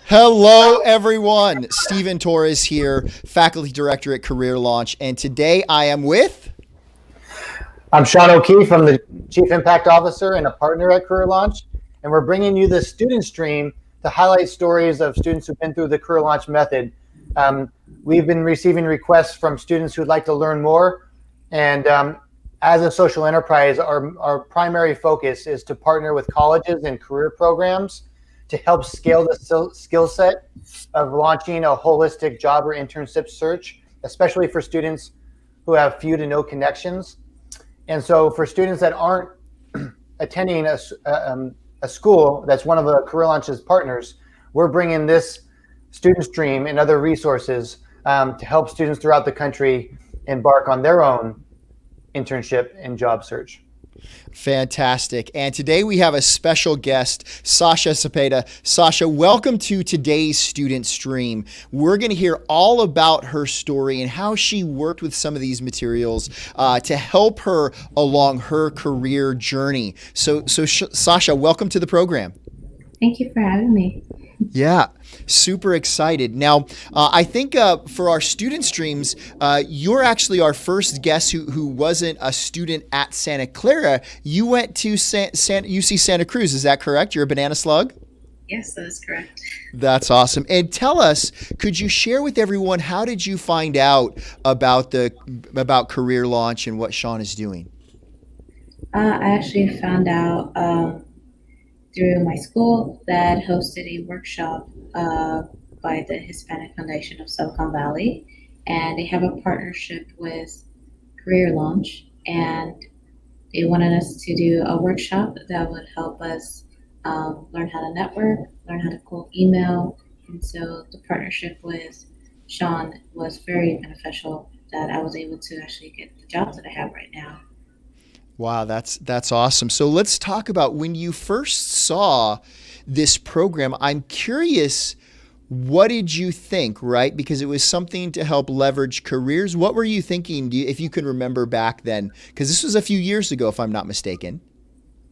Hello, everyone. Stephen Torres here, Faculty Director at Career Launch, and today I am with. I'm Sean O'Keefe. I'm the Chief Impact Officer and a partner at Career Launch, and we're bringing you the student stream to highlight stories of students who've been through the Career Launch method. We've been receiving requests from students who'd like to learn more, and as a social enterprise, our primary focus is to partner with colleges and career programs to help scale the skill set of launching a holistic job or internship search, especially for students who have few to no connections. And so for students that aren't attending a school that's one of the Career Launch's partners, we're bringing this student stream and other resources to help students throughout the country embark on their own internship and job search. Fantastic. And today we have a special guest, Sascha Zepeda. Sascha, welcome to today's student stream. We're going to hear all about her story and how she worked with some of these materials to help her along her career journey. So Sascha, welcome to the program. Thank you for having me. Yeah, super excited. Now, I think for our student streams, you're actually our first guest who wasn't a student at Santa Clara. You went to UC Santa Cruz. Is that correct? You're a banana slug? Yes, that is correct. That's awesome. And tell us, could you share with everyone, how did you find out about Career Launch and what Sean is doing? I actually found out through my school that hosted a workshop by the Hispanic Foundation of Silicon Valley, and they have a partnership with Career Launch, and they wanted us to do a workshop that would help us learn how to network, learn how to cold email, and so the partnership with Sean was very beneficial that I was able to actually get the job that I have right now. Wow, that's awesome. So let's talk about when you first saw this program. I'm curious, what did you think, right? Because it was something to help leverage careers. What were you thinking, if you can remember back then? Because this was a few years ago, if I'm not mistaken.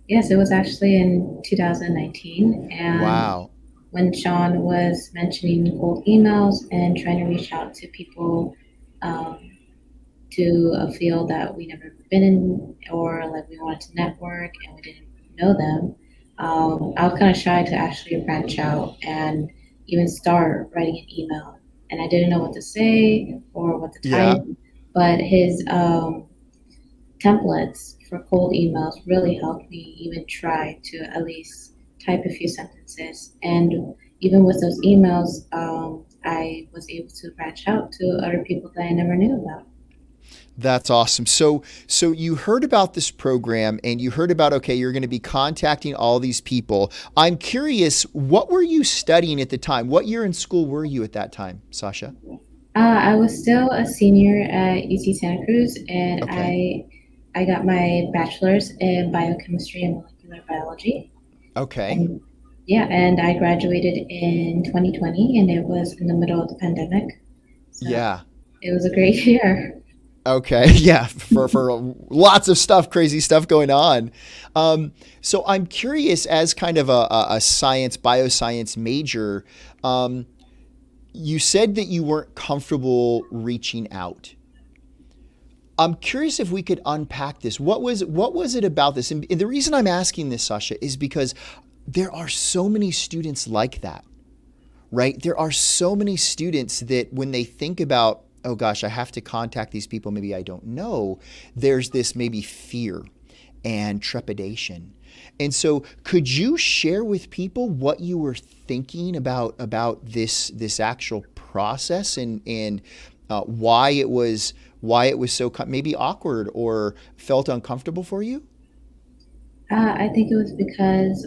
Yes, it was actually in 2019, and Wow. when Sean was mentioning cold emails and trying to reach out to people um, to a field that we never been in, or like we wanted to network and we didn't know them, I was kind of shy to actually branch out and even start writing an email. And I didn't know what to say or what to Yeah. type, but his templates for cold emails really helped me even try to at least type a few sentences. And even with those emails, I was able to branch out to other people that I never knew about. That's awesome. So you heard about this program and you heard about, okay, you're going to be contacting all these people. I'm curious, what were you studying at the time? What year in school were you at that time, Sascha? I was still a senior at UC Santa Cruz, and Okay. I got my bachelor's in biochemistry and molecular biology. Okay. And yeah, and I graduated in 2020, and it was in the middle of the pandemic. So Yeah. it was a great year. Okay. Yeah. For lots of stuff, crazy stuff going on. So I'm curious, as kind of a science, bioscience major, you said that you weren't comfortable reaching out. I'm curious if we could unpack this. What was it about this? And the reason I'm asking this, Sascha, is because there are so many students like that, right? There are so many students that when they think about, oh gosh, I have to contact these people, maybe I don't know, there's this maybe fear and trepidation. And so could you share with people what you were thinking about this actual process and why it was so maybe awkward or felt uncomfortable for you? I think it was because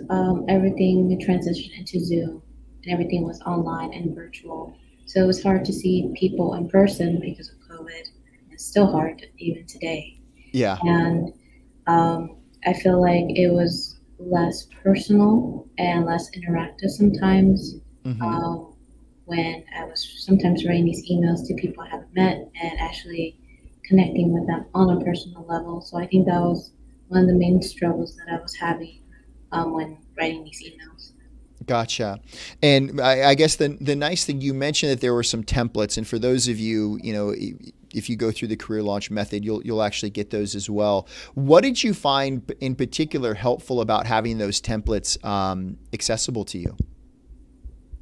everything transitioned into Zoom and everything was online and virtual. So it was hard to see people in person because of COVID. It's still hard even today. Yeah. And I feel like it was less personal and less interactive sometimes Hmm. um, when I was sometimes writing these emails to people I haven't met and actually connecting with them on a personal level. So I think that was one of the main struggles that I was having when writing these emails. Gotcha. And I guess the nice thing you mentioned that there were some templates, and for those of you, if you go through the career launch method, you'll actually get those as well. What did you find in particular helpful about having those templates accessible to you?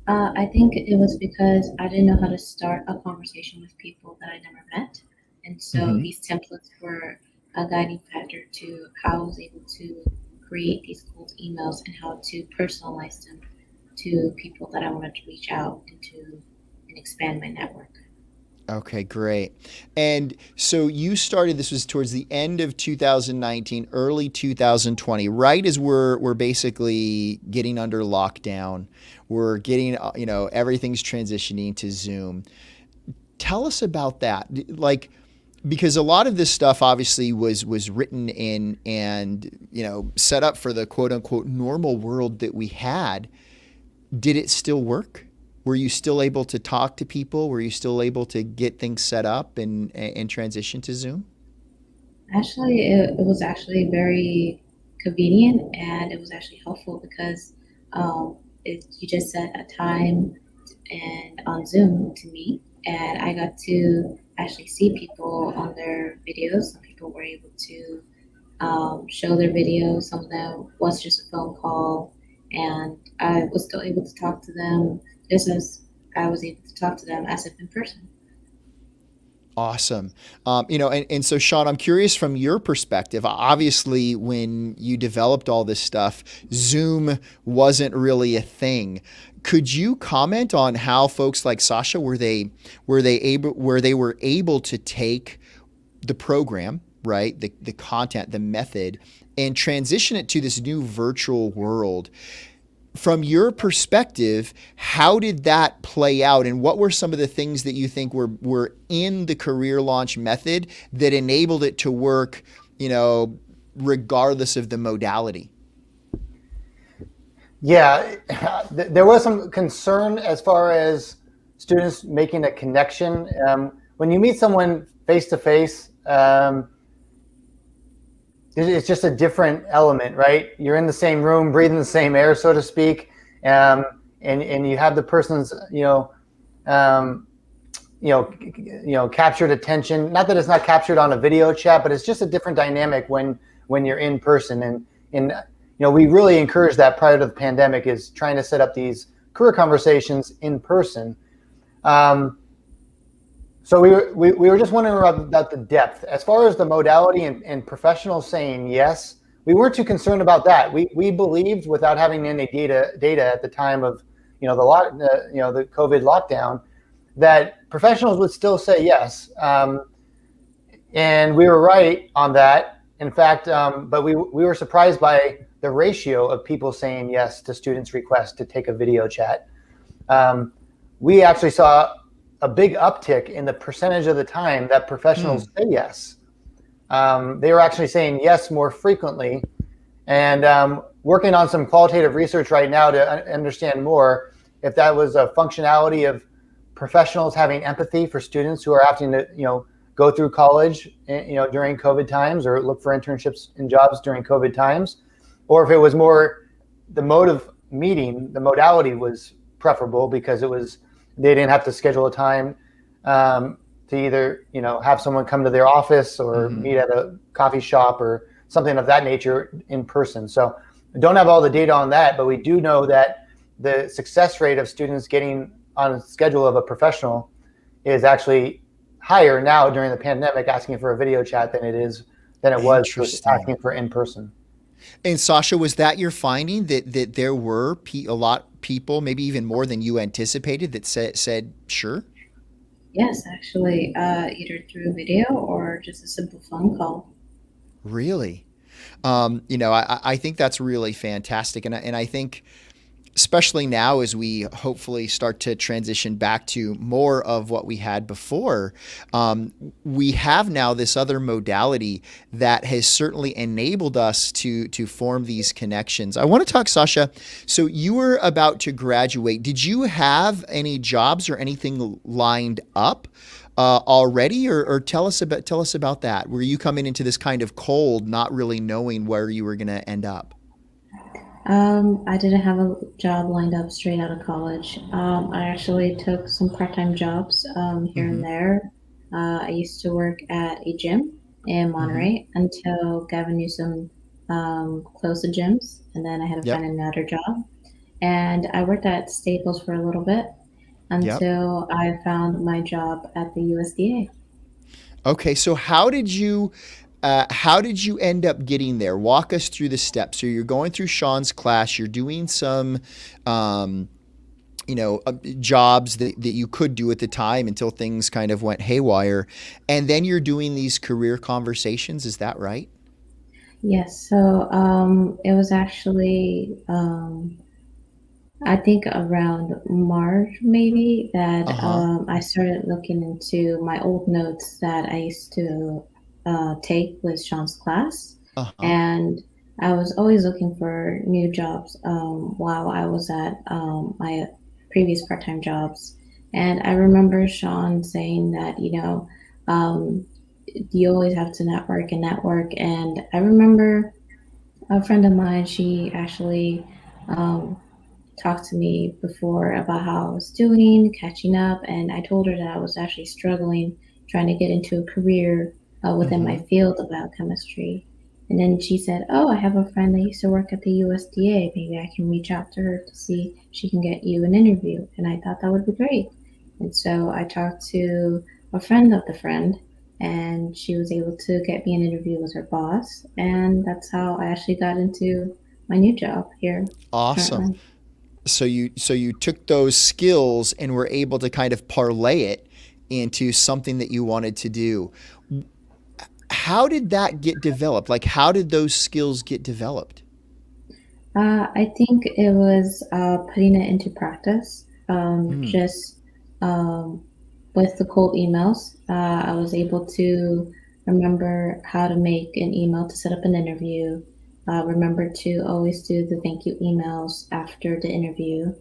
I think it was because I didn't know how to start a conversation with people that I never met. And so Hmm. these templates were a guiding factor to how I was able to create these cold emails and how to personalize them to people that I wanted to reach out and expand my network. Okay, great. And so you started, this was towards the end of 2019, early 2020, right as we're basically getting under lockdown. We're getting, everything's transitioning to Zoom. Tell us about that. Like, because a lot of this stuff obviously was written in and, set up for the quote unquote normal world that we had. Did it still work? Were you still able to talk to people? Were you still able to get things set up and transition to Zoom? Actually, it was actually very convenient and it was actually helpful because you just set a time and on Zoom to meet, and I got to actually see people on their videos. Some people were able to show their videos. Some of them was just a phone call, and I was still able to talk to them just as I was able to talk to them as if in person. Awesome. And so Sean, I'm curious from your perspective. Obviously, when you developed all this stuff, Zoom wasn't really a thing. Could you comment on how folks like Sascha were able to take the program, right, the content, the method, and transition it to this new virtual world? From your perspective, how did that play out, and what were some of the things that you think were in the career launch method that enabled it to work, regardless of the modality? Yeah, there was some concern as far as students making a connection. When you meet someone face to face, it's just a different element, right? You're in the same room, breathing the same air, so to speak, and you have the person's, um, captured attention. Not that it's not captured on a video chat, but it's just a different dynamic when you're in person. And we really encourage that prior to the pandemic is trying to set up these career conversations in person. So we were just wondering about the depth. As far as the modality and professionals saying yes, we weren't too concerned about that. We believed, without having any data at the time of the COVID lockdown, that professionals would still say yes, and we were right on that. In fact, but we were surprised by the ratio of people saying yes to students' requests to take a video chat. We actually saw a big uptick in the percentage of the time that professionals Hmm. say yes. They were actually saying yes more frequently, and working on some qualitative research right now to understand more if that was a functionality of professionals having empathy for students who are having to go through college during COVID times or look for internships and jobs during COVID times, or if it was more the mode of meeting, the modality was preferable because they didn't have to schedule a time to either have someone come to their office or Mm-hmm. meet at a coffee shop or something of that nature in person. So I don't have all the data on that, but we do know that the success rate of students getting on a schedule of a professional is actually higher now during the pandemic asking for a video chat than it was for Interesting. asking for in person. And Sascha, was that your finding that there were a lot people, maybe even more than you anticipated, that said sure? Yes, actually, either through video or just a simple phone call. Really? I think that's really fantastic, and I think especially now as we hopefully start to transition back to more of what we had before, we have now this other modality that has certainly enabled us to form these connections. I want to talk, Sascha. So you were about to graduate. Did you have any jobs or anything lined up already, or tell us about that? Were you coming into this kind of cold, not really knowing where you were going to end up? I didn't have a job lined up straight out of college. I actually took some part-time jobs here and Mm-hmm. there. I used to work at a gym in Mm-hmm. Monterey until Gavin Newsom closed the gyms, and then I had to Yep. find another job. And I worked at Staples for a little bit Yep. until I found my job at the USDA. Okay, so how did you end up getting there? Walk us through the steps. So you're going through Sean's class. You're doing some, um, jobs that you could do at the time until things kind of went haywire, and then you're doing these career conversations. Is that right? Yes, so it was actually I think around March, maybe, Uh that huh. I started looking into my old notes that I used to take with Sean's class. Uh huh. And I was always looking for new jobs while I was at my previous part time jobs. And I remember Sean saying that, um, you always have to network and network. And I remember a friend of mine, she actually. Um, talked to me before about how I was doing, catching up, and I told her that I was actually struggling trying to get into a career within my Mm-hmm. field of biochemistry. And then she said, "Oh, I have a friend that used to work at the USDA. Maybe I can reach out to her to see if she can get you an interview." And I thought that would be great. And so I talked to a friend of the friend, and she was able to get me an interview with her boss. And that's how I actually got into my new job here Awesome. currently. So you took those skills and were able to kind of parlay it into something that you wanted to do. How did that get developed? Like, how did those skills get developed? I think it was putting it into practice. Mm, Just um, with the cold emails, I was able to remember how to make an email to set up an interview. Remember to always do the thank you emails after the interview,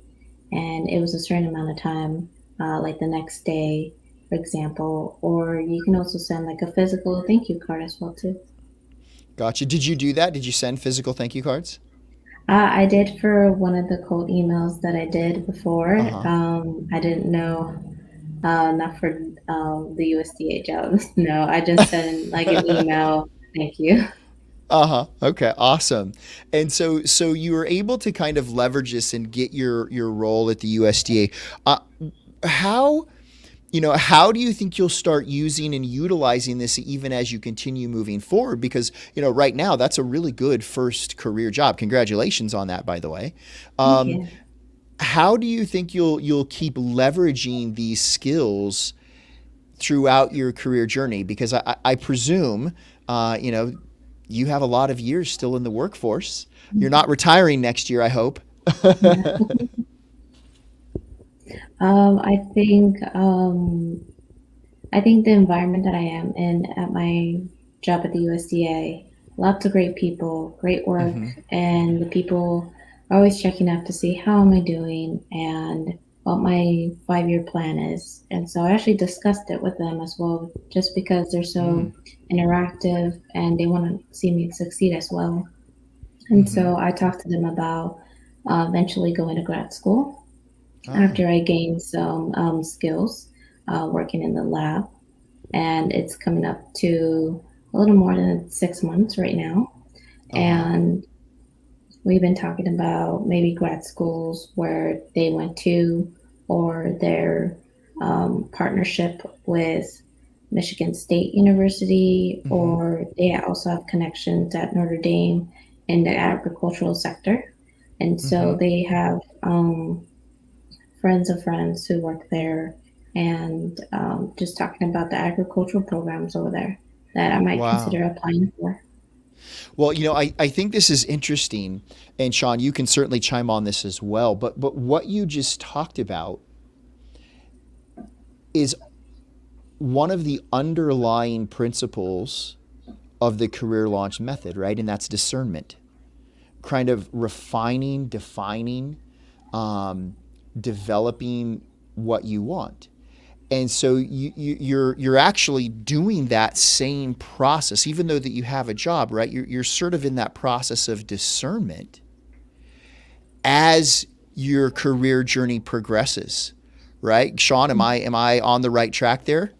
and it was a certain amount of time, like the next day, for example. Or you can also send like a physical thank you card as well too. gotcha. Did you do that? Did you send physical thank you cards? I did for one of the cold emails that I did before. Uh huh. I didn't know, not for the USDA jobs. No, I just sent like an email. Thank you. Uh-huh. Okay, awesome. And so you were able to kind of leverage this and get your role at the USDA. How how do you think you'll start using and utilizing this even as you continue moving forward? Because, right now that's a really good first career job. Congratulations on that, by the way. Thank Um, you. how do you think you'll keep leveraging these skills throughout your career journey? Because I presume, you have a lot of years still in the workforce. You're not retiring next year, I hope. Yeah. I think the environment that I am in at my job at the USDA, lots of great people, great work, Mm-hmm. and the people are always checking up to see how am I doing and what my 5 year plan is. And so I actually discussed it with them as well, just because they're Mm. so interactive and they want to see me succeed as well. And Mm-hmm. so I talked to them about eventually going to grad school Oh. after I gained some skills working in the lab, and it's coming up to a little more than 6 months right now. Uh-huh. And we've been talking about maybe grad schools where they went to, or their partnership with Michigan State University, Mm-hmm. or they also have connections at Notre Dame in the agricultural sector. And so Mm-hmm. they have friends of friends who work there, and just talking about the agricultural programs over there that I might Wow. consider applying for. Well, I think this is interesting, and Sean, you can certainly chime on this as well. But what you just talked about is one of the underlying principles of the career launch method, right? And that's discernment, kind of refining, defining, um, developing what you want. And so you're actually doing that same process, even though that you have a job, right? You're sort of in that process of discernment as your career journey progresses, right? Sean, am I on the right track there?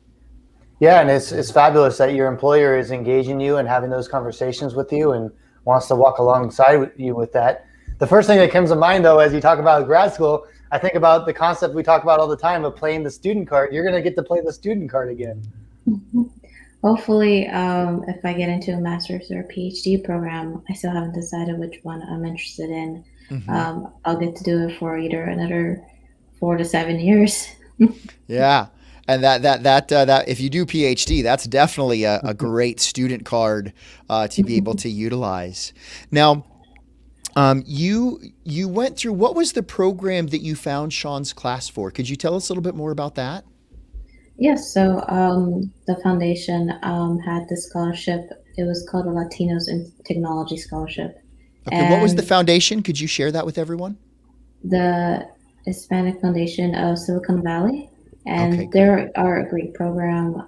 Yeah, and it's fabulous that your employer is engaging you and having those conversations with you and wants to walk alongside with you with that. The first thing that comes to mind, though, as you talk about grad school, I think about the concept we talk about all the time of playing the student card. You're going to get to play the student card again. Hopefully, if I get into a master's or a PhD program, I still haven't decided which one I'm interested in. I'll get to do it for either another 4 to 7 years. Yeah. And that if you do PhD, that's definitely a great student card to be able to utilize. Now, you went through, what was the program that you found Sean's class for? Could you tell us a little bit more about that? Yes, so the foundation had this scholarship. It was called the Latinos in Technology Scholarship. Okay, what was the And foundation? Could you share that with everyone? the Hispanic Foundation of Silicon Valley, Okay, and they great. are a great program.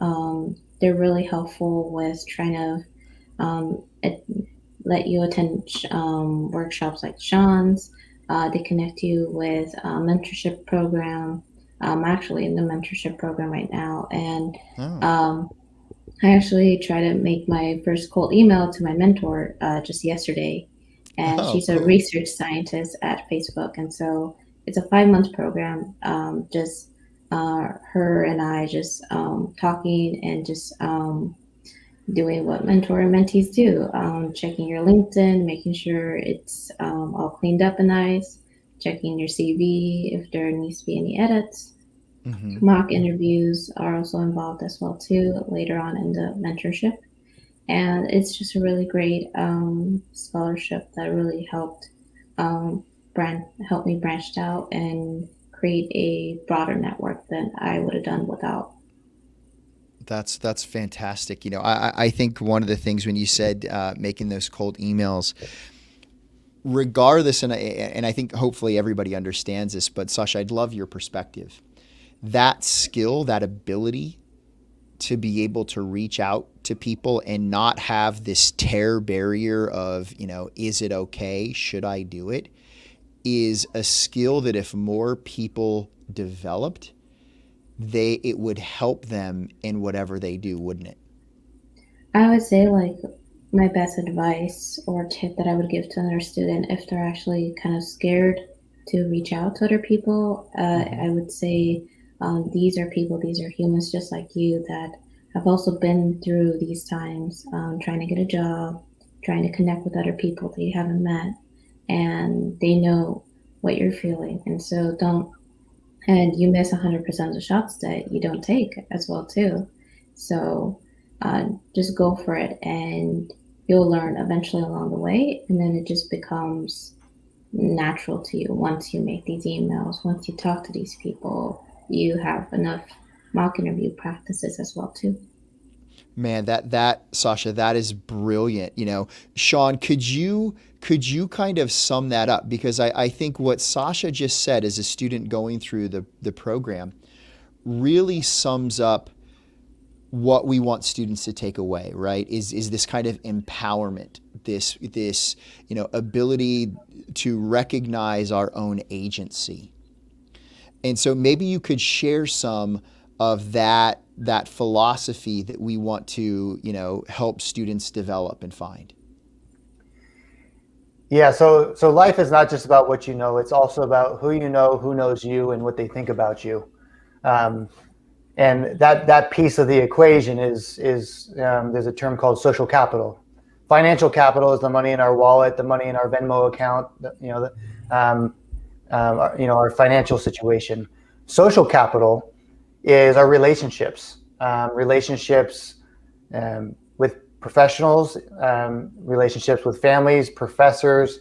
They're really helpful with trying to it, let you attend workshops like Sean's. They connect you with a mentorship program. I'm actually in the mentorship program right now, and Oh, um, I actually tried to make my first cold email to my mentor just yesterday, and oh, she's a cool. research scientist at Facebook, and so it's a 5 month program. Just her and I just talking and just doing what mentor and mentees do, checking your LinkedIn, making sure it's all cleaned up and nice, checking your CV if there needs to be any edits. Hmm. Mock interviews are also involved as well too later on in the mentorship, and it's just a really great scholarship that really helped um, help me branched out and create a broader network than I would have done without. That's fantastic. I think one of the things when you said making those cold emails, regardless, and I think hopefully everybody understands this, but Sasha, I'd love your perspective. That skill, that ability to be able to reach out to people and not have this tear barrier of, is it okay? Should I do it? Is a skill that if more people developed, it would help them in whatever they do, wouldn't it? I would say like my best advice or tip that I would give to another student if they're actually kind of scared to reach out to other people, Mm-hmm. I would say these are people, these are humans just like you that have also been through these times, trying to get a job, trying to connect with other people that you haven't met, and they know what you're feeling. And so don't, and you miss 100% of the shots that you don't take as well too. So just go for it, and you'll learn eventually along the way, and then it just becomes natural to you once you make these emails, once you talk to these people, you have enough mock interview practices as well too. Man, that Sasha, that is brilliant. Sean, could you kind of sum that up? Because I think what Sasha just said as a student going through the program really sums up what we want students to take away, right? Is this kind of empowerment, this ability to recognize our own agency. And so maybe you could share some of that philosophy that we want to, help students develop and find. Yeah, so life is not just about what you know; it's also about who you know, who knows you, and what they think about you. Um, and that piece of the equation is there's a term called social capital. Financial capital is the money in our wallet, the money in our Venmo account, our financial situation. Social capital is our relationships, with professionals, relationships with families, professors,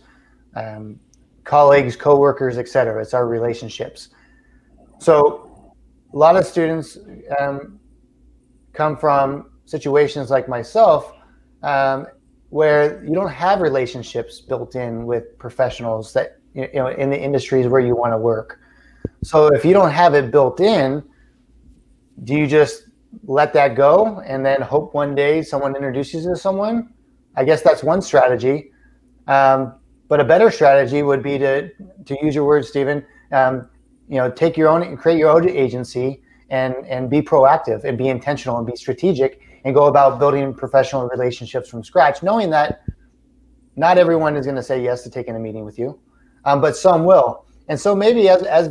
um, colleagues, coworkers, etc. It's our relationships. So a lot of students come from situations like myself, where you don't have relationships built in with professionals that in the industries where you want to work. So if you don't have it built in, do you just let that go and then hope one day someone introduces you to someone? I guess that's one strategy. But a better strategy would be to use your words, Stephen. Take your own, create your own agency, and be proactive and be intentional and be strategic and go about building professional relationships from scratch, knowing that not everyone is going to say yes to taking a meeting with you, but some will. And so maybe as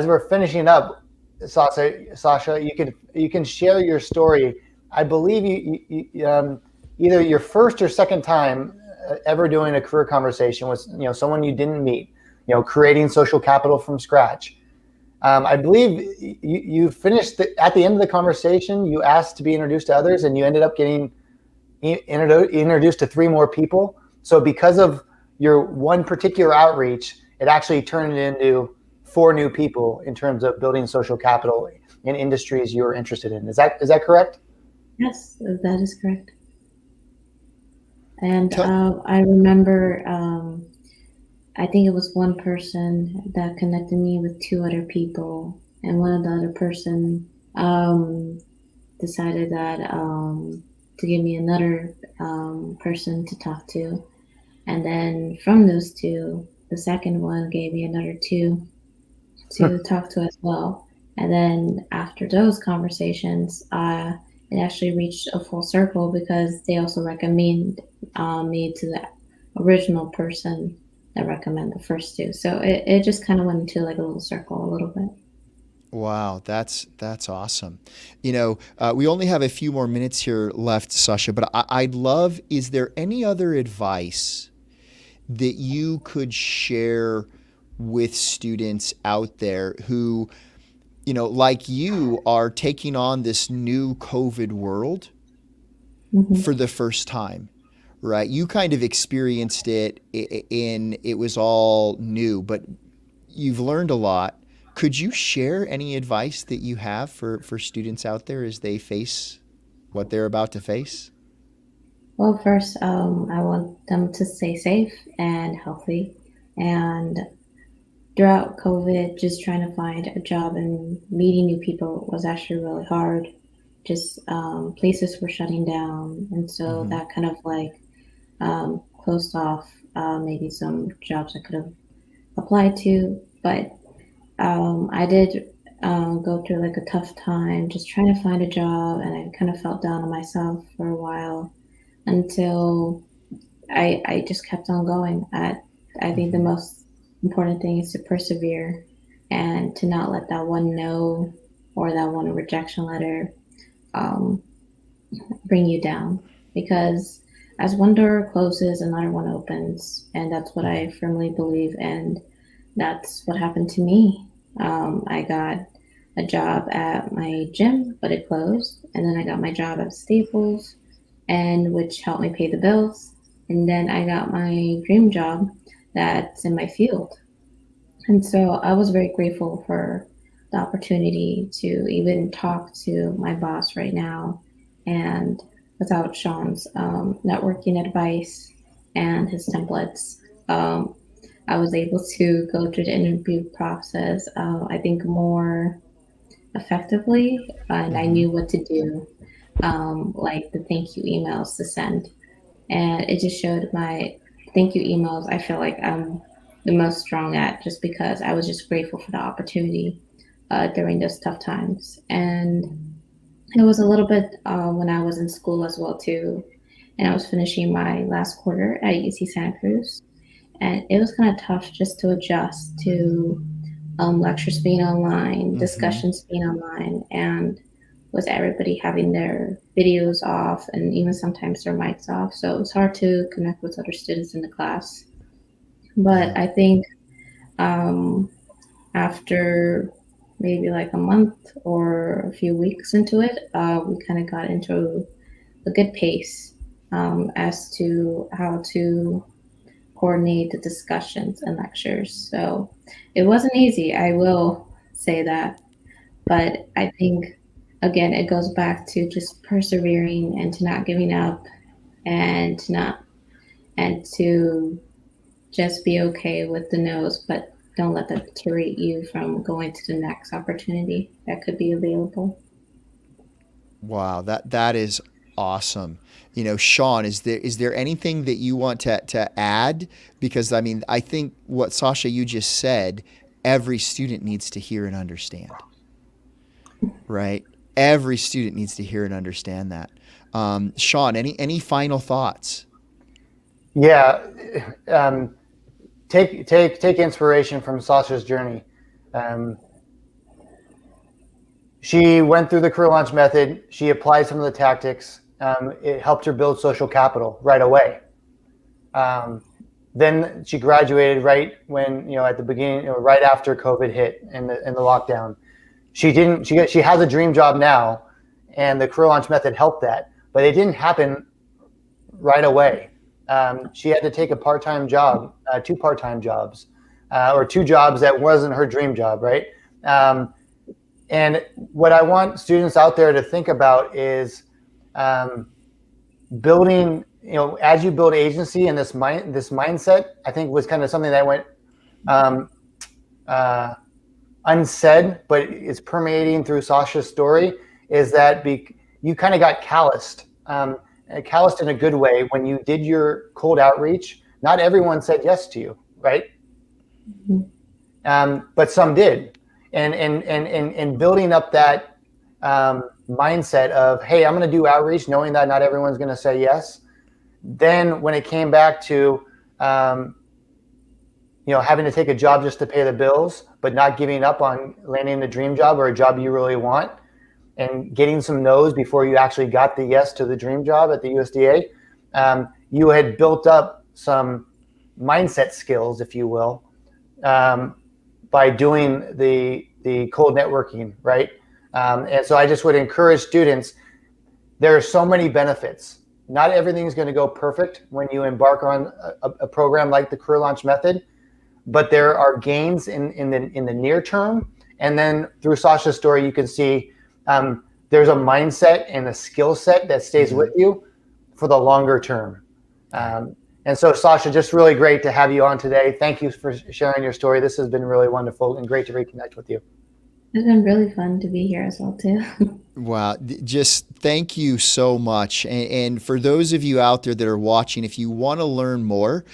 we're finishing up, Sascha, you can share your story. I believe either your first or second time ever doing a career conversation was someone you didn't meet, creating social capital from scratch. I believe you finished at the end of the conversation. You asked to be introduced to others, and you ended up getting introduced to 3 more people. So because of your one particular outreach, it actually turned into 4 new people in terms of building social capital in industries you're interested in. Is that correct? Yes, that is correct. And I remember, I think it was one person that connected me with 2 other people, and one of the other person decided that to give me another person to talk to, and then from those 2, the second one gave me another 2 to talk to as well. And then after those conversations, it actually reached a full circle because they also recommend me to the original person that recommended the first 2. So it just kind of went into like a little circle a little bit. Wow, that's awesome. We only have a few more minutes here left, Sascha, but I'd love, is there any other advice that you could share with students out there who, like you, are taking on this new COVID world for the first time, right? You kind of experienced it in it was all new, but you've learned a lot. Could you share any advice that you have for students out there as they face what they're about to face? Well, first, I want them to stay safe and healthy. And throughout COVID, just trying to find a job and meeting new people was actually really hard. Just places were shutting down, and so Mm-hmm. that kind of like closed off maybe some jobs I could have applied to. But I did go through like a tough time just trying to find a job, and I kind of felt down on myself for a while until I just kept on going. I think the Mm-hmm. most important thing is to persevere and to not let that one no or that one rejection letter um, bring you down, because as one door closes, another one opens, and that's what I firmly believe. And that's what happened to me. I got a job at my gym, but it closed, and then I got my job at Staples, and which helped me pay the bills. And then I got my dream job that's in my field. And so I was very grateful for the opportunity to even talk to my boss right now. And without Sean's networking advice and his templates, I was able to go through the interview process, I think, more effectively. And I Mm-hmm. knew what to do, like the thank you emails to send. And it just showed my thank you emails. I feel like I'm the most strong at, just because I was just grateful for the opportunity during those tough times. And it was a little bit when I was in school as well too, and I was finishing my last quarter at UC Santa Cruz, and it was kind of tough just to adjust to lectures being online, Mm-hmm. discussions being online, and with everybody having their videos off and even sometimes their mics off. So it was hard to connect with other students in the class. But Yeah. I think um, after maybe like a month or a few weeks into it, we kind of got into a good pace as to how to coordinate the discussions and lectures. So it wasn't easy, I will say that. But I think, again, it goes back to just persevering and to not giving up, and to not and to just be okay with the no's, but don't let that deter you from going to the next opportunity that could be available. Wow, that is Awesome. Sean, is there anything that you want to add? Because I mean, I think what Sascha you just said, every student needs to hear and understand, right? Every student needs to hear and understand that. Sean, any final thoughts? Yeah, take inspiration from Sascha's journey. She went through the career launch method. She applied some of the tactics. It helped her build social capital right away. Then she graduated right when, at the beginning, right after COVID hit and the lockdown. She has a dream job now, and the career launch method helped that, but it didn't happen right away. She had to take a part-time job, 2 part-time jobs, or 2 jobs that wasn't her dream job, right? And what I want students out there to think about is building, as you build agency and this mindset, I think was kind of something that went unsaid, but it's permeating through Sascha's story, is that you kind of got calloused in a good way when you did your cold outreach. Not everyone said yes to you, right? Mm-hmm. But some did. And building up that mindset of, hey, I'm going to do outreach, knowing that not everyone's going to say yes. Then when it came back to, having to take a job just to pay the bills, but not giving up on landing a dream job or a job you really want, and getting some no's before you actually got the yes to the dream job at the USDA, you had built up some mindset skills, if you will, by doing the cold networking, right? And so I just would encourage students, there are so many benefits. Not everything is going to go perfect when you embark on a program like the Career Launch Method, but there are gains in the near term. And then through Sascha's story, you can see there's a mindset and a skill set that stays with you for the longer term. And so, Sascha, just really great to have you on today. Thank you for sharing your story. This has been really wonderful and great to reconnect with you. It's been really fun to be here as well, too. Wow. Just thank you so much. And for those of you out there that are watching, if you want to learn more,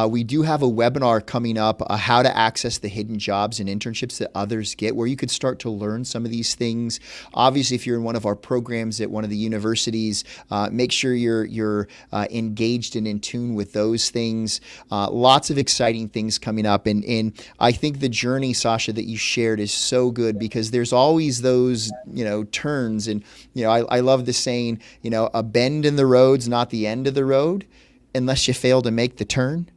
we do have a webinar coming up, how to access the hidden jobs and internships that others get, where you could start to learn some of these things. Obviously, if you're in one of our programs at one of the universities, make sure you're engaged and in tune with those things. Lots of exciting things coming up. And I think the journey, Sascha, that you shared is so good, because there's always those, turns. And, I love the saying, a bend in the road's not the end of the road unless you fail to make the turn.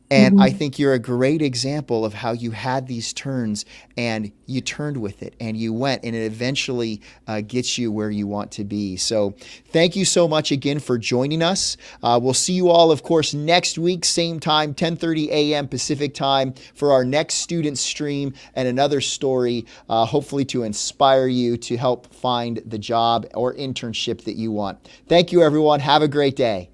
And I think you're a great example of how you had these turns and you turned with it and you went, and it eventually gets you where you want to be. So thank you so much again for joining us. We'll see you all, of course, next week, same time, 10:30 a.m. Pacific time, for our next student stream and another story, hopefully to inspire you to help find the job or internship that you want. Thank you, everyone. Have a great day.